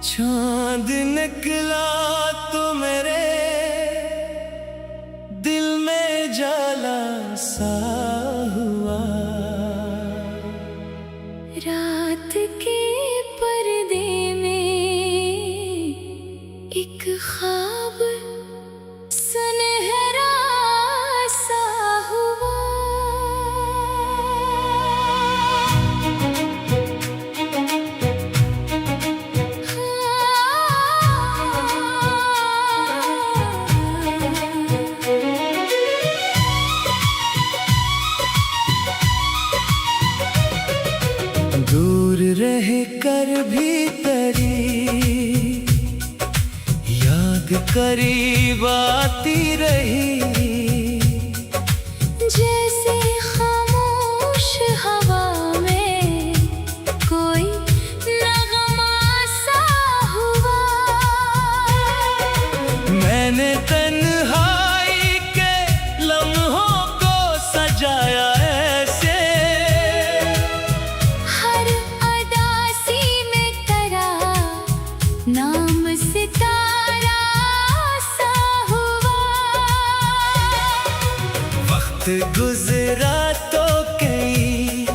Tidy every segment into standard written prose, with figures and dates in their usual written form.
चांद निकला तो मेरे दिल में जाला सा हुआ। रात के पर्दे में एक ख्वाब सुनहरा सा हुआ। दूर रह कर भी तेरी याद करीब आती रही। जैसे खामोश हवा में कोई नगमा सा हुआ। मैंने तन्हाई के लम्हों को सजाया ऐसे, हर अदासी में तेरा नाम सितारा सा हुआ। वक्त गुजरा तो कई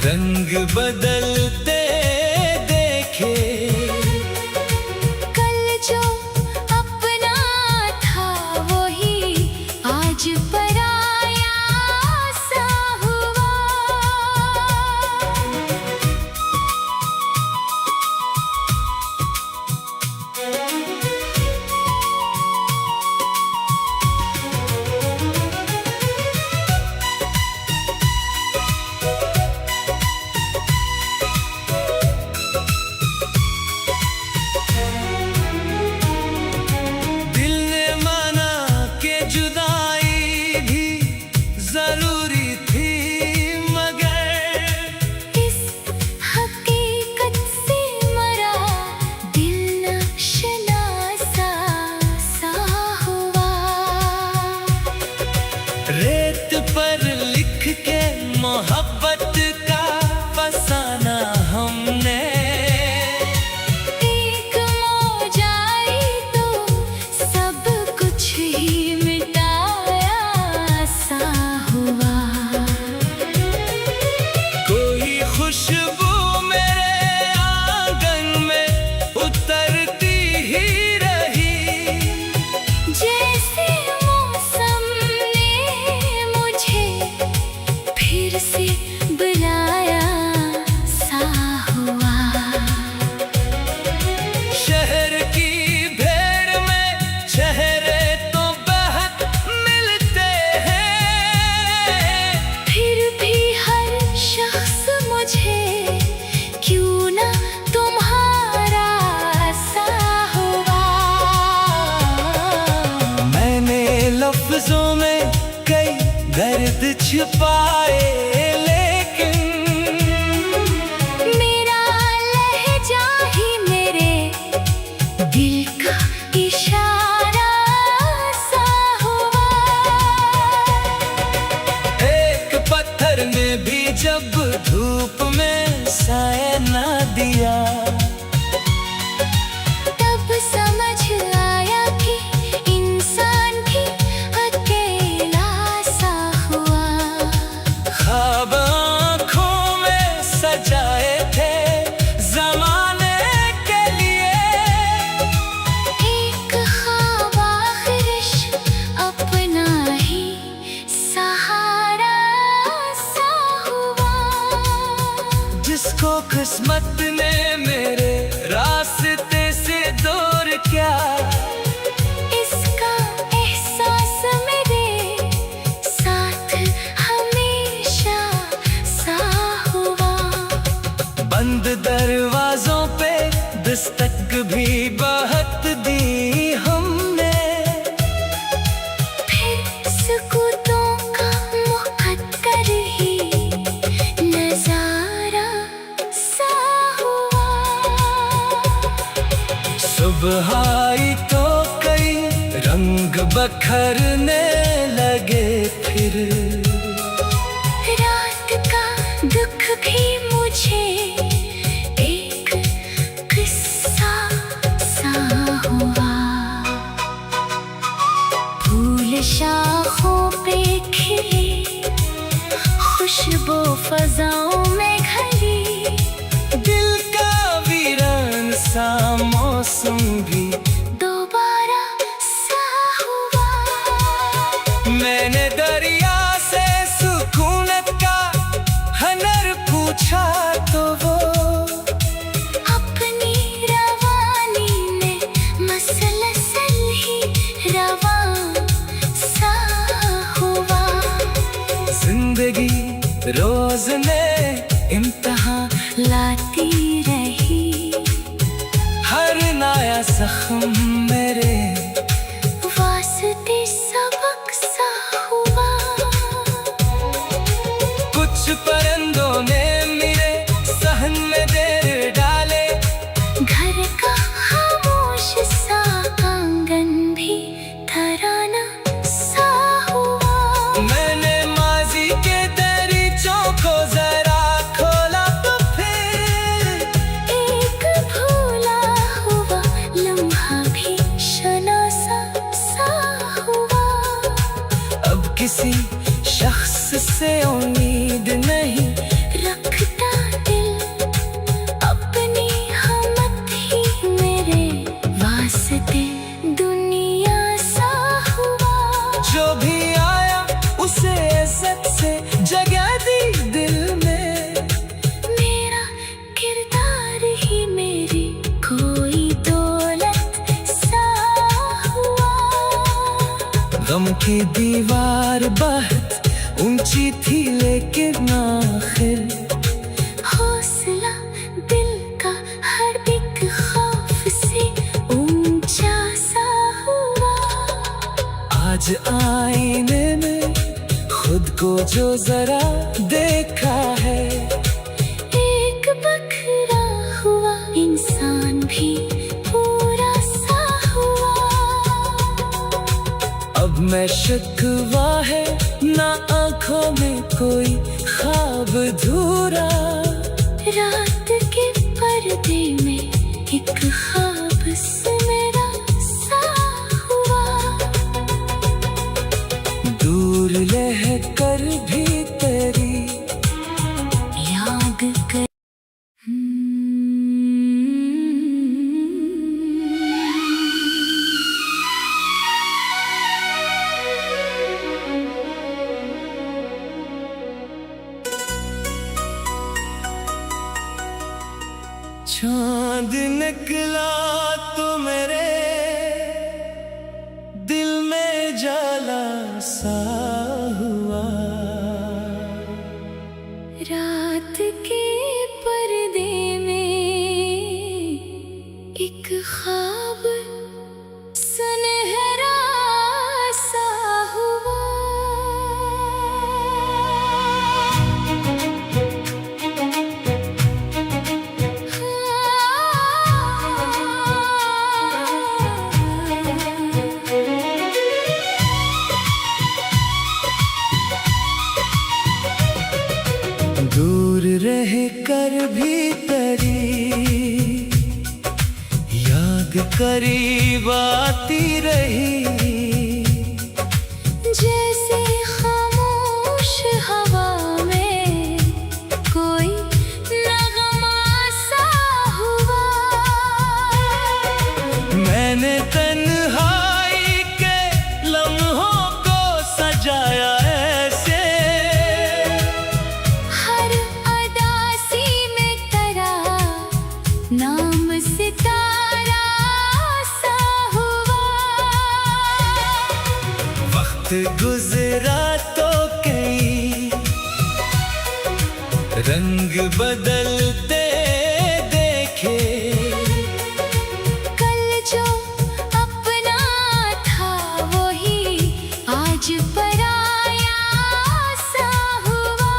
रंग बदलते देखे। कल जो अपना था वही आज पराया सा हुआ। दिल ने माना कि जुदाई भी जरूरी थी, मगर इस हकीकत से मरा दिल नशनासा सा हुआ। रेत पर लिख के मोहब्बत का फसाना हमने। एक मौजाई तो सब कुछ ही मिटाया सा हुआ। कोई खुशबू मेरे आंगन में उतरती ही रही। जैसे मौसम ने मुझे फिर से बुलाया सा हुआ। शहर की भीड़ में चेहरे तो बहुत मिलते हैं, फिर भी हर शख्स मुझे क्यों ना तुम्हारा सा हुआ। मैंने लफ्जों में कई दर्द छिपाए, लेकिन मेरा लहजा ही मेरे दिल का इशारा सा हुआ। एक पत्थर ने भी जब धूप में साया ना दिया, तब समझ आया कि इंसान भी अकेला सा हुआ। ख्वाब आँखों में सजाए थे ज़माने के लिए। एक ख्वाब आखिरिश अपना ही सहारा सा हुआ। जिसको किस्मत ने मेरे रास्ते से दूर किया, इसका एहसास मेरे साथ हमेशा सा हुआ। बंद दरवाजों पे दस्तक भी बहुत दी हमने। फिर सुकूतों का मुक़द्दर ही नज़ारा सा हुआ। सुबह आई तो कई रंग बखरने लगे, फिर रात का दुख भी मुझे एक शाखों पे खिली, खुशबू फजाओं में घली। दिल का वीरान सा मौसम भी दोबारा सा हुआ। मैंने दरिया से सुकूनत का हनर पूछा तो वो अपनी रवानी में मसलसल ही रवां सा हुआ। जिंदगी रोज ने इम्तिहान लाती रही, हर नया जख्म मेरे वास्ते सबक सा हुआ। कुछ परिंदों ने मेरे सहन में देर डाले, घर का खामोश सा आंगन भी तराना सा हुआ। मैंने माजी के दरीचों को जरा खोला तो फिर एक भूला हुआ लम्हा भी शनासा सा हुआ। अब किसी शख्स से उम्मीद नहीं रखता दिल, अपनी हमत ही मेरे वास्ते दुनिया सा हुआ। जो भी आया उसे इज्जत से जगह दी दिल में। मेरा किरदार ही मेरी कोई दौलत सा हुआ। गम की दीवार बहुत ऊंची थी लेकिन आखिर हौसला दिल का हर एक खौफ से ऊंचा सा हुआ। आज आईने में खुद को जो जरा देखा है, एक बखरा हुआ इंसान भी पूरा सा हुआ। अब मैं शिकवा है ना आंखों में कोई ख्वाब धूरा। रात के पर्दे में एक ख्वाब से मेरा सा हुआ। दूर रह कर भी तेरी याद कर चांद निकला तो मेरे दिल में जाला सा हुआ। रात के पर्दे में एक ख्वाब सुनहरा सा हुआ। दूर रह कर भी तेरी याद करीब आती रही। जैसे खामोश हवा में कोई नगमा सा हुआ। मैंने तन्हाई के लम्हों को सजाया ऐसे, हर अदासी में तेरा नाम सितारा सा हुआ। वक्त गुजरा तो कई रंग बदलते देखे। कल जो अपना था वही आज पराया सा हुआ।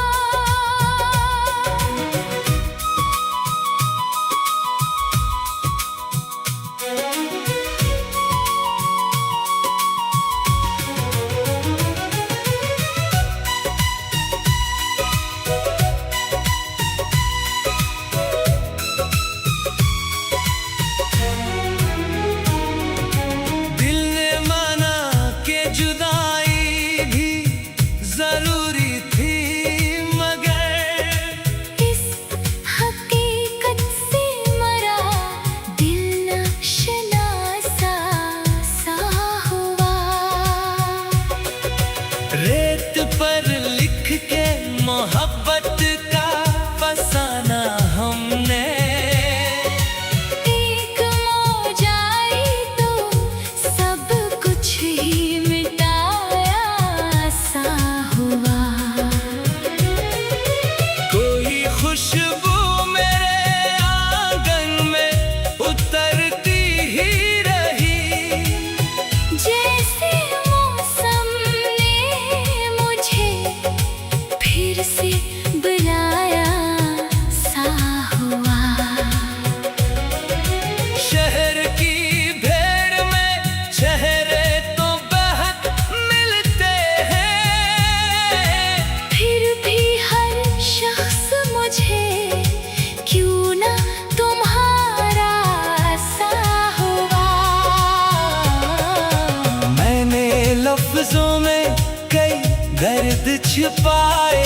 पाए,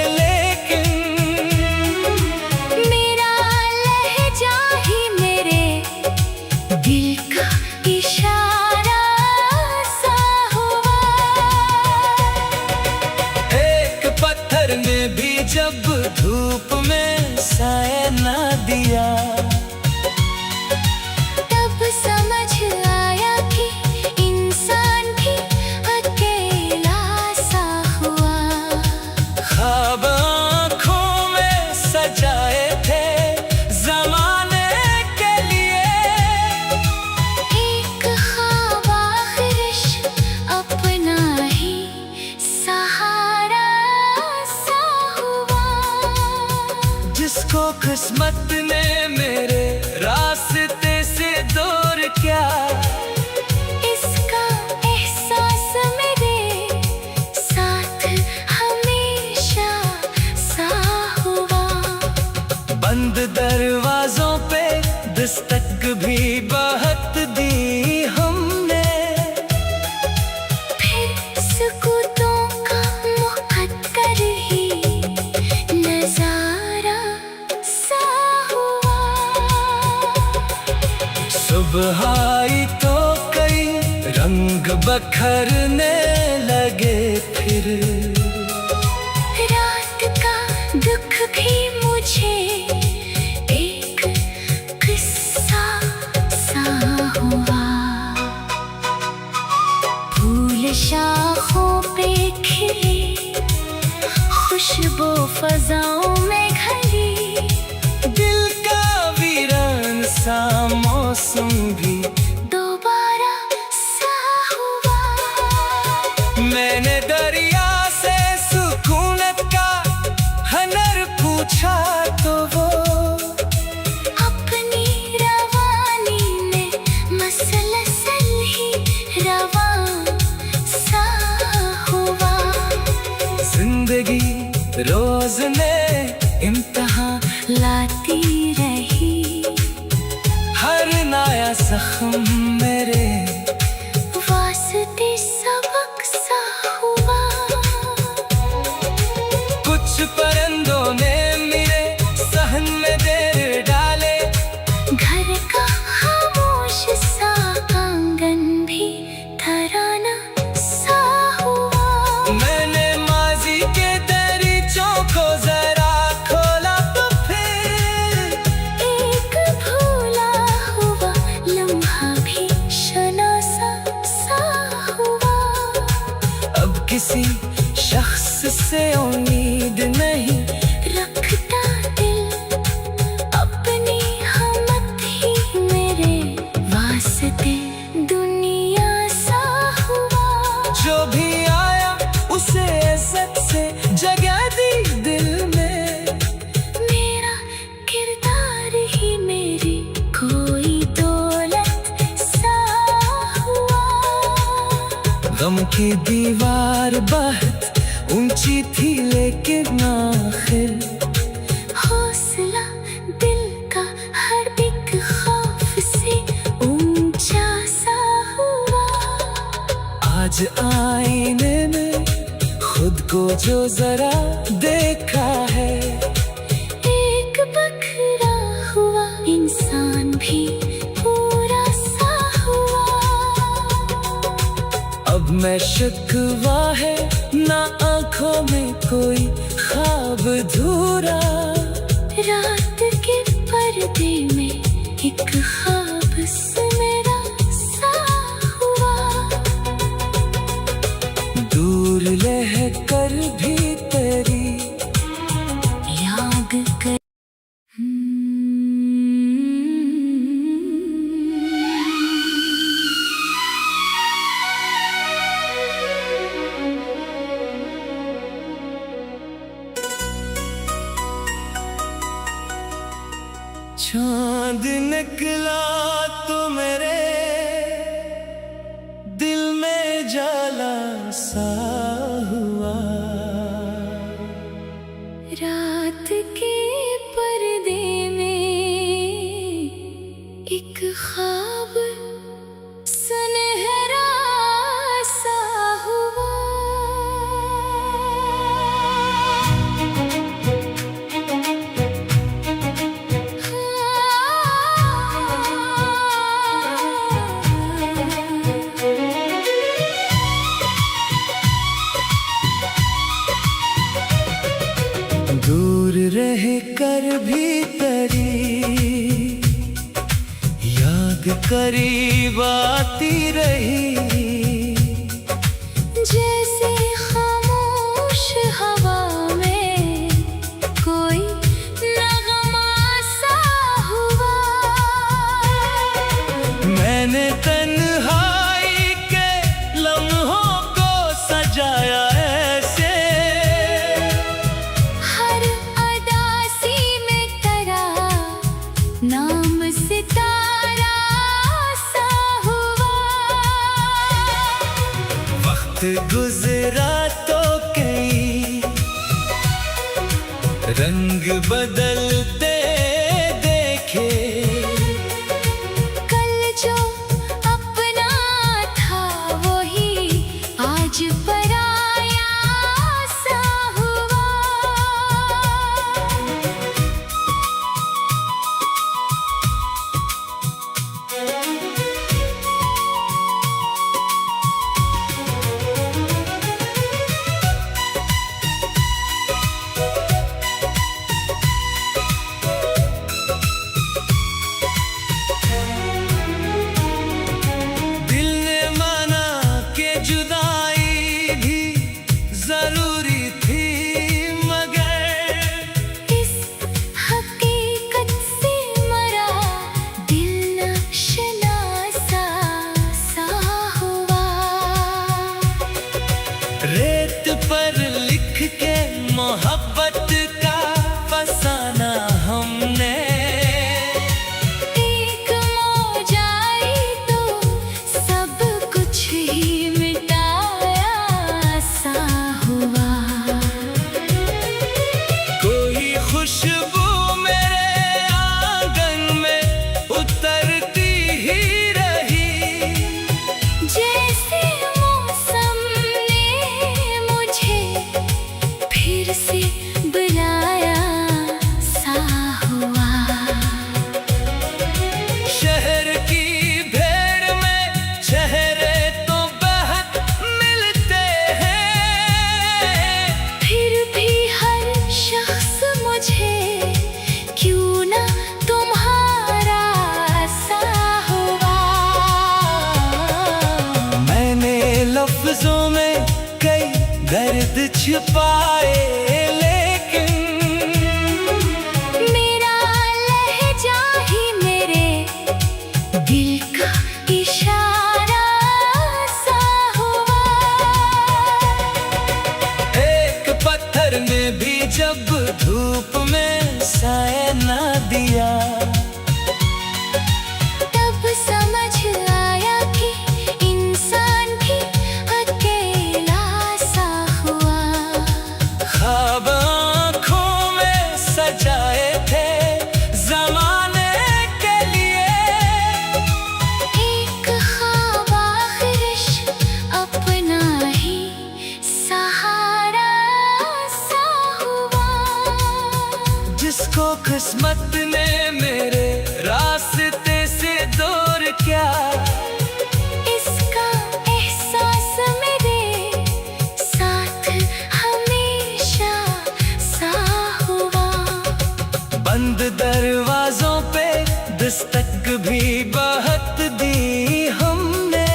लेकिन मेरा लहजा ही मेरे दिल का इशारा सा हुआ। एक पत्थर ने भी जब धूप में साया ना दिया, तब समझ आया कि इंसान भी अकेला सा हुआ। ख्वाब आँखों में सजाए थे ज़माने के लिए, एक ख्वाब आखिरिश अपना ही सहारा सा हुआ। जिसको किस्मत ने मेरे रास्ते से दूर किया, इसका एहसास मेरे साथ हमेशा सा हुआ। बंद दरवाजों पे दस्तक भी बहुत दी हमने, फिर सुकूतों का मुक़द्दर ही नज़ारा सा हुआ। सुबह आई तो कई रंग बखरने लगे, फिर रात का दुख भी मुझे एक किस्सा सा हुआ। फूल शाखों पे खिले, खुशबू फजाओं में घली, दिल का वीरान सा मौसम भी दोबारा सा हुआ। मैंने दरिया से सुकूनत का हनर पूछा, तो वो अपनी रवानी में मसलसल ही रवां सा हुआ। जिंदगी रोज ने इम्तिहान लाती रही, हर नया जख्म मेरे वास्ते सबक सा हुआ। कुछ परिंदों ने मेरे सहन में देर डाले, घर का खामोश सा आंगन भी तराना सा हुआ। मैंने माजी के दरीचों को जरा खोला, तो फिर एक भूला हुआ लम्हा भी शनासा सा हुआ। अब किसी शख्स से उम्मीद नहीं, रखता दिल अपनी हमत ही मेरे वास्ते दुनिया सा हुआ। जो भी आया उसे इज्जत से जगह दी दिल में, मेरा किरदार ही मेरी कोई दौलत सा हुआ। गम की दीवार बहुत ऊंची थी, लेकिन आखिर हौसला दिल का हर एक खौफ से ऊंचा सा हुआ। आज आईने में खुद को जो जरा देखा है, एक बखरा हुआ इंसान भी पूरा सा हुआ। अब मैं शिकवा है ना आंखों में कोई ख्वाब धूरा, रात के पर्दे में एक ख्वाब से मेरा सा हुआ। दूर रह कर भी तेरी याद कर चांद निकला तो मेरे दिल में जाला सा हुआ। रात के पर्दे में एक ख्वाब सुनहरा सा हुआ। करीब आती रही। जैसे खामोश हवा में कोई नगमा सा हुआ। मैंने तन्हाई के लम्हों को सजाया ऐसे, हर अदासी में तेरा नाम सितारा सा हुआ। वक्त गुजरा तो कई रंग बदलते देखे। कल जो अपना था वही आज पराया सा हुआ। दिल ने माना कि जुदाई भी जरूरी थी, मगर इस हकीकत से मरा दिल नशनासा सा हुआ। रेत पर लिख के मोहब्बत का फसाना हमने। एक मौजाई तो सब कुछ ही मिटाया सा हुआ। कोई खुशबू मेरे आंगन में उतरती ही रही। जैसे मौसम ने मुझे फिर से बुलाया सा हुआ। शहर की भीड़ में चेहरे तो बहुत मिलते हैं, फिर भी हर शख्स मुझे क्यों ना तुम्हारा सा हुआ। मैंने लफ्जों में कई दर्द छिपाए, लेकिन मेरा लहजा ही मेरे दिल का इशारा सा हुआ। एक पत्थर ने भी जब धूप में साया ना दिया, तब समझ आया कि इंसान भी अकेला सा हुआ। ख्वाब आँखों में सजाए थे ज़माने के लिए। एक ख्वाब आखिरिश अपना ही सहारा सा हुआ। जिसको किस्मत ने मेरे रास्ते से दूर किया, इसका एहसास मेरे साथ हमेशा सा हुआ। बंद दरवाजों पे दस्तक भी बहुत दी हमने।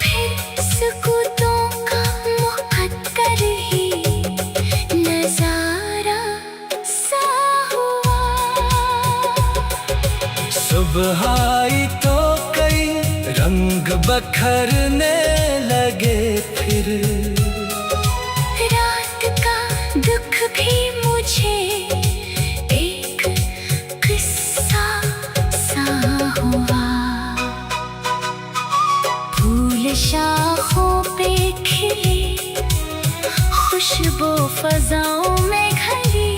फिर सुकूतों का मुक़द्दर ही नज़ारा सा हुआ। सुबह आई तो कई रंग बखरने लगे, फिर रात का दुख भी मुझे एक किस्सा सा हुआ। फूल शाखों पे खिले, खुशबू फजाओं में घली।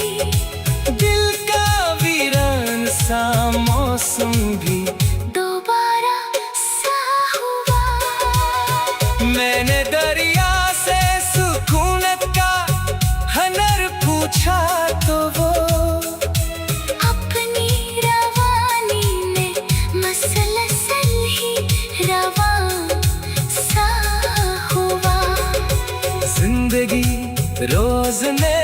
दिल का वीरान सा मौसम भी दोबारा सा हुआ। मैंने दरिया से सुकूनत का हनर पूछा तो वो अपनी रवानी में मसलसल ही रवा सा हुआ। जिंदगी रोज ने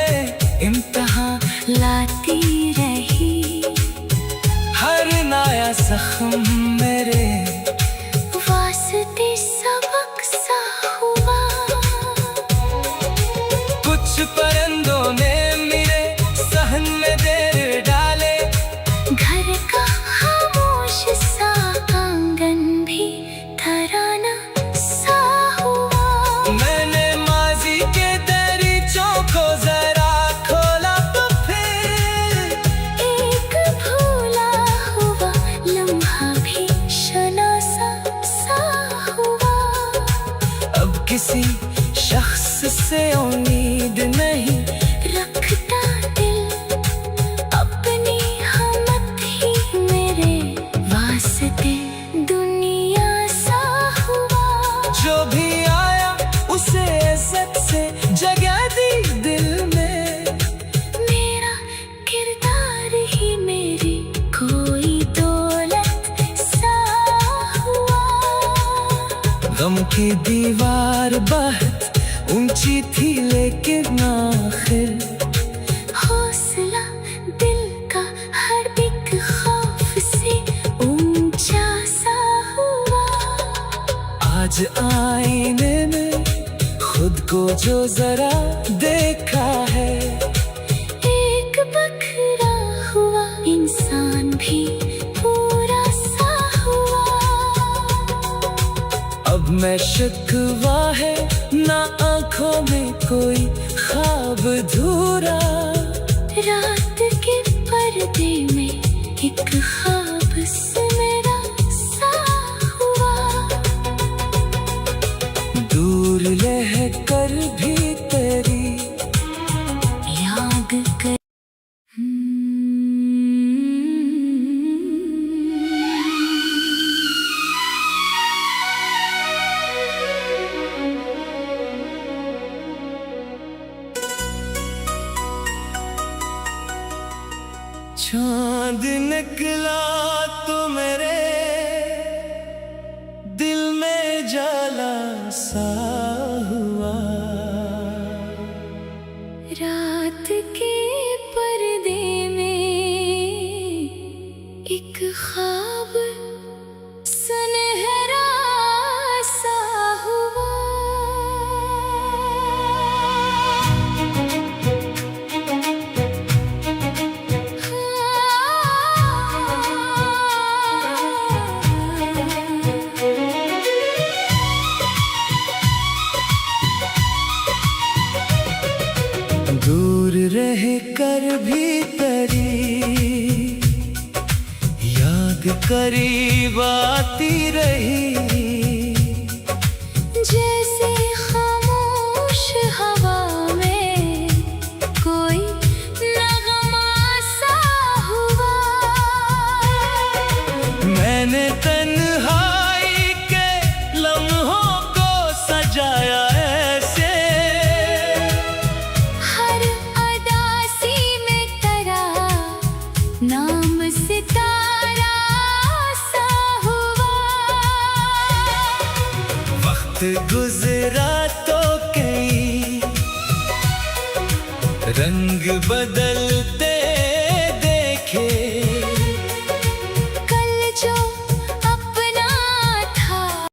इम्तिहान लाती रही। हर नया जख्म मेरे वास्ते सबक सा हुआ। कुछ परिंदों ने मेरे सहन में देर डाले, घर का खामोश सा आंगन भी तराना सा हुआ। मैंने माजी के दरीचों को जरा खोला तो फिर एक भूला हुआ लम्हा भी शनासा सा हुआ। अब किसी शख्स से उम्मीद नहीं रखता दिल अपनी हमत ही मेरे वास्ते दुनिया सा हुआ। जो भी आया उसे इज्जत से जगह दी दिल में, मेरा किरदार ही मेरी कोई दौलत सा हुआ। गम की दीवार बहुत ऊंची थी लेकिन आखिर हौसला दिल का हर एक खौफ से ऊंचा सा हुआ। आज आईने में खुद को जो जरा देखा है, एक बखरा हुआ इंसान भी पूरा सा हुआ। अब मैं शिकवा है ना आंखों में कोई ख्वाब धूरा। रात के पर्दे में एक ख्वाब से मेरा सा हुआ। दूर रह कर भी तेरी याद कर चांद निकला तो मेरे दिल में जाला सा हुआ। रात के पर्दे में एक ख्वाब सुनहरा सा हुआ। दूर रह कर भी तेरी याद करीब आती रही। जैसे खामोश हवा में कोई नगमा सा हुआ। मैंने तन्हाई के लम्हों को सजाया ऐसे, हर अदासी में तेरा नाम सितारा सा हुआ। वक्त गुजरा तो कई रंग बदल